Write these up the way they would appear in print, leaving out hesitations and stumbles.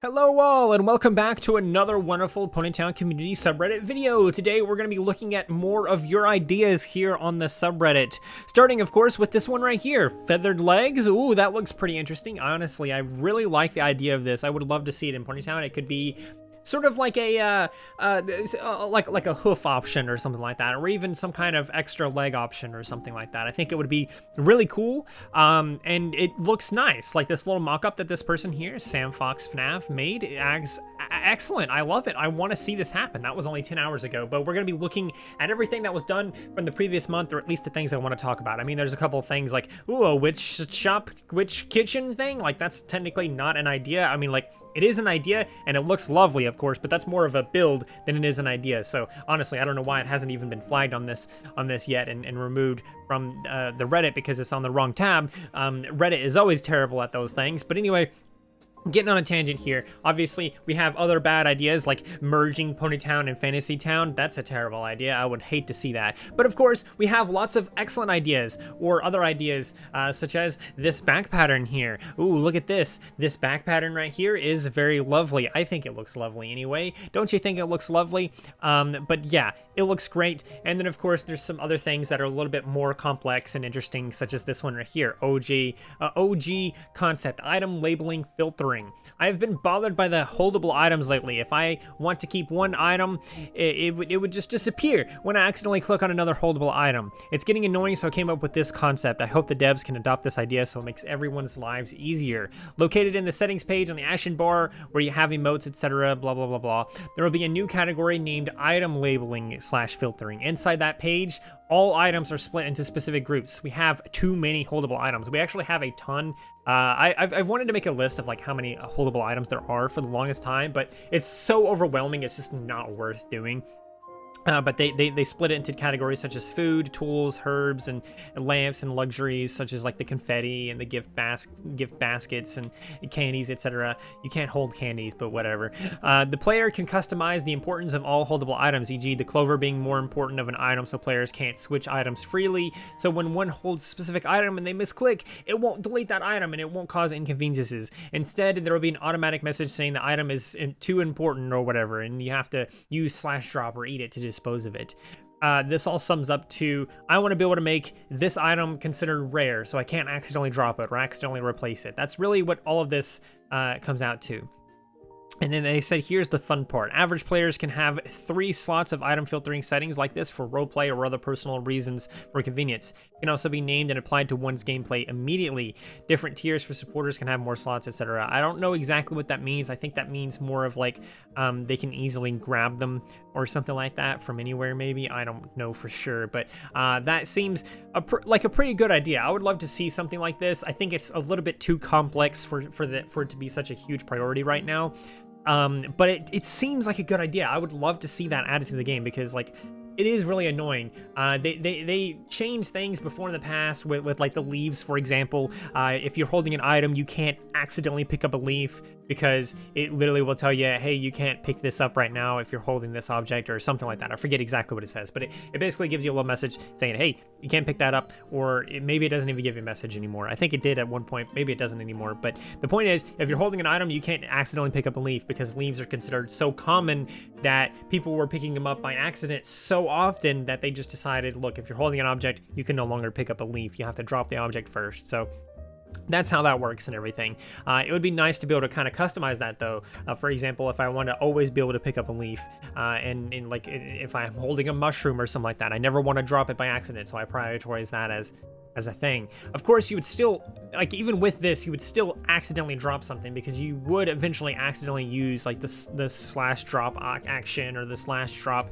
Hello all, and welcome back to another wonderful Ponytown community subreddit video. Today we're going to be looking at more of your ideas here on the subreddit. Starting, of course, with this one right here, feathered legs. Ooh, that looks pretty interesting. Honestly, I really like the idea of this. I would love to see it in Ponytown. It could be sort of like a like a hoof option or something like that, or even some kind of extra leg option or something like that. I think it would be really cool, and it looks nice. Like this little mock-up that this person here, Sam Fox FNAF, made. Excellent. I love it. I want to see this happen. That was only 10 hours ago, but we're going to be looking at everything that was done from the previous month, or at least the things I want to talk about. I mean, there's a couple of things like, ooh, a witch shop, witch kitchen thing. Like, that's technically not an idea. I mean, like, it is an idea, and it looks lovely, of course, but that's more of a build than it is an idea. So honestly, I don't know why it hasn't even been flagged on this yet and removed from the Reddit, because it's on the wrong tab. Reddit is always terrible at those things. But anyway, getting on a tangent here. Obviously, we have other bad ideas like merging Ponytown and Fantasy Town. That's a terrible idea. I would hate to see that. But of course, we have lots of excellent ideas, or other ideas, such as this back pattern here. Ooh, look at this. This back pattern right here is very lovely. I think it looks lovely anyway. Don't you think it looks lovely? But yeah, it looks great. And then of course, there's some other things that are a little bit more complex and interesting, such as this one right here. OG concept, item labeling filtering. I have been bothered by the holdable items lately. If I want to keep one item, it would just disappear when I accidentally click on another holdable item. It's getting annoying, so I came up with this concept. I hope the devs can adopt this idea so it makes everyone's lives easier. Located in the settings page on the action bar where you have emotes, etc., blah, blah, blah, blah, there will be a new category named item labeling / filtering. Inside that page, all items are split into specific groups. We have too many holdable items. We actually have a ton. I've wanted to make a list of like how many holdable items there are for the longest time, but it's so overwhelming, it's just not worth doing. But they split it into categories such as food, tools, herbs, and lamps, and luxuries such as like the confetti and the gift baskets and candies, etc. You can't hold candies, but whatever. The player can customize the importance of all holdable items, e.g. the clover being more important of an item, so players can't switch items freely. So when one holds a specific item and they misclick, it won't delete that item and it won't cause inconveniences. Instead, there will be an automatic message saying the item is too important or whatever, and you have to use /drop or eat it to dispose of it. This all sums up to, I want to be able to make this item considered rare, so I can't accidentally drop it or accidentally replace it. That's really what all of this comes out to. And then they said, here's the fun part. Average players can have 3 slots of item filtering settings like this for roleplay or other personal reasons for convenience. It can also be named and applied to one's gameplay immediately. Different tiers for supporters can have more slots, etc. I don't know exactly what that means. I think that means more of like they can easily grab them or something like that from anywhere, maybe. I don't know for sure, but that seems like a pretty good idea. I would love to see something like this. I think it's a little bit too complex for it to be such a huge priority right now. But it seems like a good idea. I would love to see that added to the game, because like it is really annoying. They changed things before in the past with like the leaves, for example. If you're holding an item, you can't accidentally pick up a leaf, because it literally will tell you, hey, you can't pick this up right now if you're holding this object, or something like that. I forget exactly what it says, but it basically gives you a little message saying, hey, you can't pick that up, or maybe it doesn't even give you a message anymore. I think it did at one point, maybe it doesn't anymore, but the point is, if you're holding an item, you can't accidentally pick up a leaf, because leaves are considered so common that people were picking them up by accident so often that they just decided, look, if you're holding an object, you can no longer pick up a leaf. You have to drop the object first. So that's how that works and everything. It would be nice to be able to kind of customize that, though. For example, if I want to always be able to pick up a leaf, and like if I'm holding a mushroom or something like that, I never want to drop it by accident, so I prioritize that as a thing. Of course, you would still, like, even with this, you would still accidentally drop something, because you would eventually accidentally use like the /drop action, or the /drop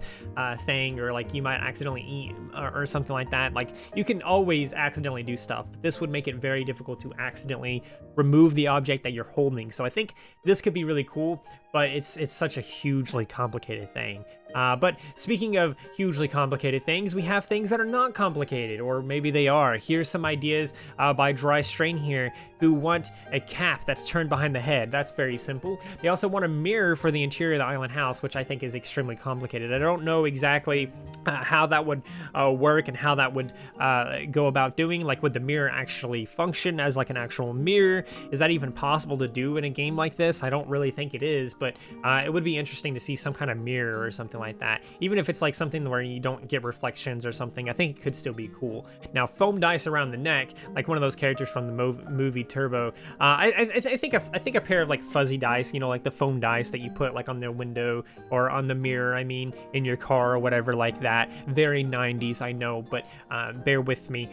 thing, or like you might accidentally eat or something like that. Like, you can always accidentally do stuff, but this would make it very difficult to accidentally remove the object that you're holding. So I think this could be really cool, but it's such a hugely complicated thing. But speaking of hugely complicated things, we have things that are not complicated, or maybe they are. Here's some ideas by Dry Strain here, who want a cap that's turned behind the head. That's very simple. They also want a mirror for the interior of the island house, which I think is extremely complicated. I don't know exactly how that would work and how that would go about doing. Like, would the mirror actually function as like an actual mirror? Is that even possible to do in a game like this? I don't really think it is, but it would be interesting to see some kind of mirror or something like that. Even if it's like something where you don't get reflections or something, I think it could still be cool. Now, foam dice around the neck, like one of those characters from the movie Turbo. I think a pair of like fuzzy dice, you know, like the foam dice that you put like on the window or on the mirror, I mean, in your car or whatever like that. Very 90s, I know, but bear with me.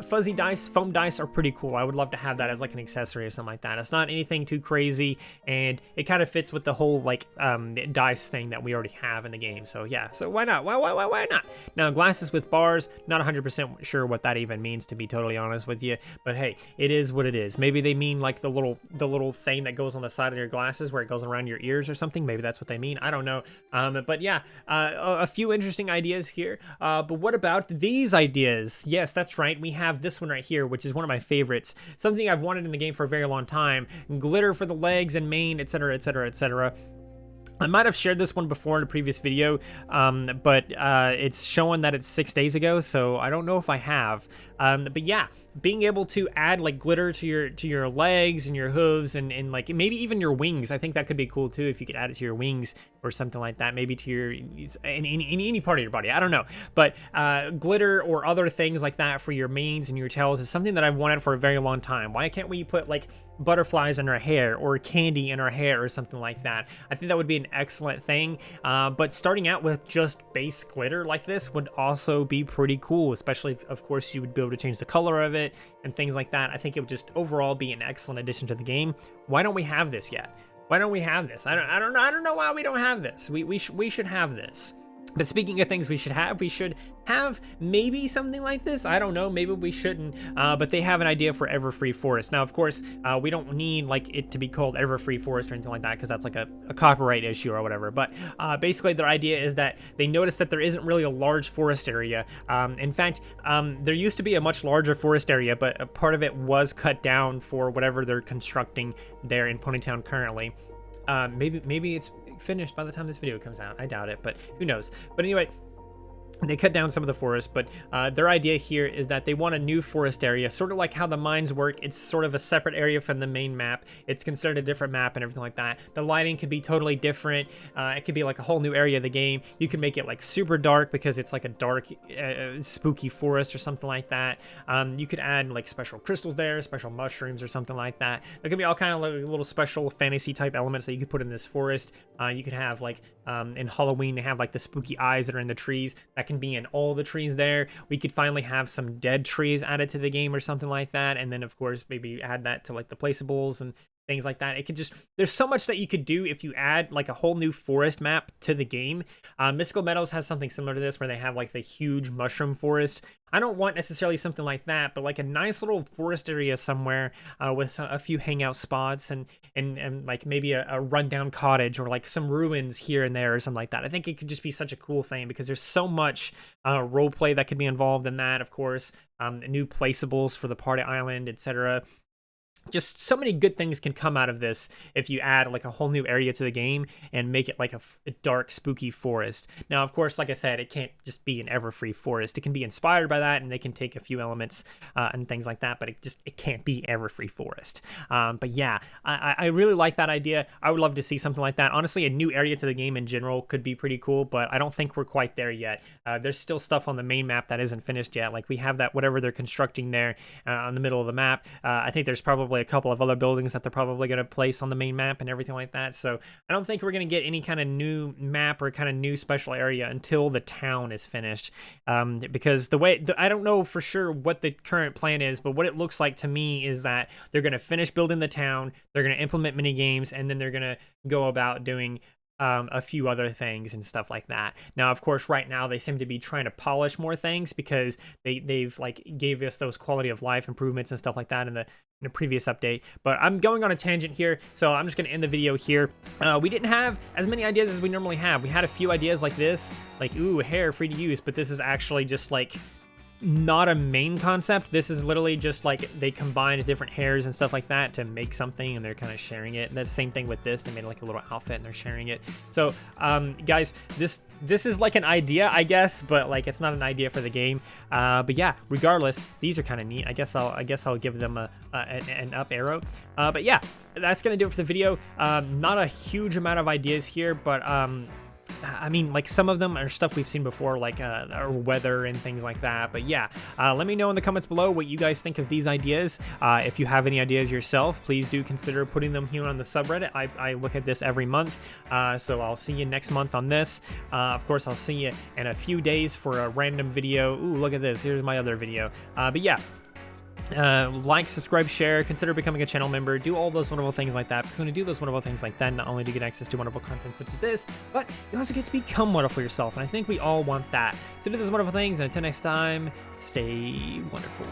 Fuzzy dice, foam dice are pretty cool. I would love to have that as like an accessory or something like that. It's not anything too crazy, and it kind of fits with the whole like dice thing that we already have in the game. So yeah, so why not? Why not? Now, glasses with bars, not 100% sure what that even means, to be totally honest with you. But hey, it is what it is. Maybe they mean like the little thing that goes on the side of your glasses where it goes around your ears or something. Maybe that's what they mean. I don't know. But yeah, a few interesting ideas here. But what about these ideas? Yes, that's right. We have this one right here, which is one of my favorites. Something I've wanted in the game for a very long time. Glitter for the legs and mane, etc., etc., etc. I might have shared this one before in a previous video, but it's showing that it's 6 days ago, so I don't know if I have. But yeah, being able to add like glitter to your legs and your hooves and like maybe even your wings. I think that could be cool too if you could add it to your wings or something like that. Maybe to your any part of your body. I don't know, but glitter or other things like that for your manes and your tails is something that I've wanted for a very long time. Why can't we put like butterflies in our hair or candy in our hair or something like that? I think that would be an excellent thing. But starting out with just base glitter like this would also be pretty cool, especially if, of course, you would be able to change the color of it and things like that. I think it would just overall be an excellent addition to the game. Why don't we have this yet? Why don't we have this? I don't know why we don't have this. We should have this. But speaking of things we should have maybe something like this. I don't know, maybe we shouldn't, but they have an idea for Everfree Forest. Now, of course, we don't need like it to be called Everfree Forest or anything like that, because that's like a copyright issue or whatever. But basically their idea is that they noticed that there isn't really a large forest area. In fact, there used to be a much larger forest area, but a part of it was cut down for whatever they're constructing there in Ponytown currently. Maybe it's finished by the time this video comes out. I doubt it, but who knows. But anyway, they cut down some of the forest, but their idea here is that they want a new forest area, sort of like how the mines work. It's sort of a separate area from the main map. It's considered a different map and everything like that. The lighting could be totally different. It could be like a whole new area of the game. You can make it like super dark because it's like a dark, spooky forest or something like that. You could add like special crystals there, special mushrooms or something like that. There could be all kind of like little special fantasy type elements that you could put in this forest. You could have like in Halloween, they have like the spooky eyes that are in the trees. That can be in all the trees there. We could finally have some dead trees added to the game or something like that, and then of course maybe add that to like the placeables and things like that. It could just, there's so much that you could do if you add like a whole new forest map to the game. Mystical Meadows has something similar to this where they have like the huge mushroom forest. I don't want necessarily something like that, but like a nice little forest area somewhere with a few hangout spots and like maybe a rundown cottage or like some ruins here and there or something like that. I think it could just be such a cool thing because there's so much role play that could be involved in that, of course. New placeables for the party island, etc. Just so many good things can come out of this if you add like a whole new area to the game and make it like a dark, spooky forest. Now, of course, like I said, it can't just be an Everfree Forest. It can be inspired by that, and they can take a few elements and things like that, but it can't be Everfree Forest. But yeah, I really like that idea. I would love to see something like that. Honestly, a new area to the game in general could be pretty cool, but I don't think we're quite there yet. There's still stuff on the main map that isn't finished yet. Like we have that whatever they're constructing there in the middle of the map. I think there's probably a couple of other buildings that they're probably going to place on the main map and everything like that. So I don't think we're going to get any kind of new map or kind of new special area until the town is finished. Because I don't know for sure what the current plan is, but what it looks like to me is that they're going to finish building the town, they're going to implement mini games, and then they're going to go about doing a few other things and stuff like that. Now, of course, right now they seem to be trying to polish more things because they've like gave us those quality of life improvements and stuff like that in the previous update. But I'm going on a tangent here, so I'm just gonna end the video here. We didn't have as many ideas as we normally have. We had a few ideas like this, like ooh, hair free to use, but this is actually just like not a main concept. This is literally just like they combine different hairs and stuff like that to make something, and they're kind of sharing it. And that's the same thing with this. They made like a little outfit and they're sharing it. So guys, this is like an idea, I guess, but like it's not an idea for the game. But yeah, regardless, these are kind of neat. I guess I'll give them an up arrow. But yeah, that's gonna do it for the video. Not a huge amount of ideas here, but I mean, like some of them are stuff we've seen before, like or weather and things like that. But yeah, let me know in the comments below what you guys think of these ideas. If you have any ideas yourself, please do consider putting them here on the subreddit. I look at this every month, so I'll see you next month on this. Of course, I'll see you in a few days for a random video. Ooh, look at this. Here's my other video. But yeah. Like, subscribe, share, consider becoming a channel member, do all those wonderful things like that, because when you do those wonderful things like that, not only do you get access to wonderful content such as this, but you also get to become wonderful yourself, and I think we all want that. So do those wonderful things, and until next time, stay wonderful.